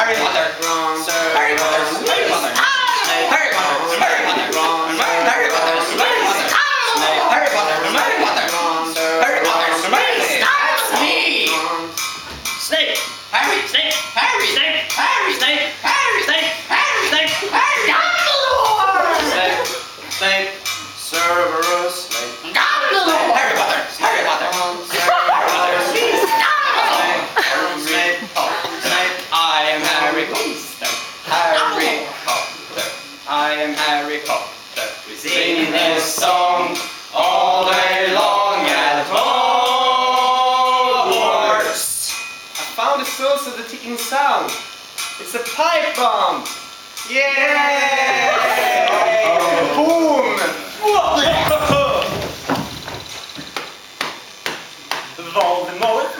Harry Potter. Wrong. Harry Potter. Harry Potter. Harry Potter. Harry Potter. Wrong. Harry Potter. Harry Potter. Harry Potter. Harry Potter. Wrong. Harry Potter. That's me! Snape. Harry! Snape. Harry. Snape! Harry. Snape! Harry. Snape! Harry. Snape! Harry. Dumbledore! Snape. Snape. Cerberus. Snape. Dumbledore! Harry Potter. Harry Potter. Snape. Snape. I am Harry Potter. Harry Potter. I am Harry Potter. We sing this song all day long at Hogwarts. I found the source of the ticking sound. It's a pipe bomb. Yay! Boom! Voldemort,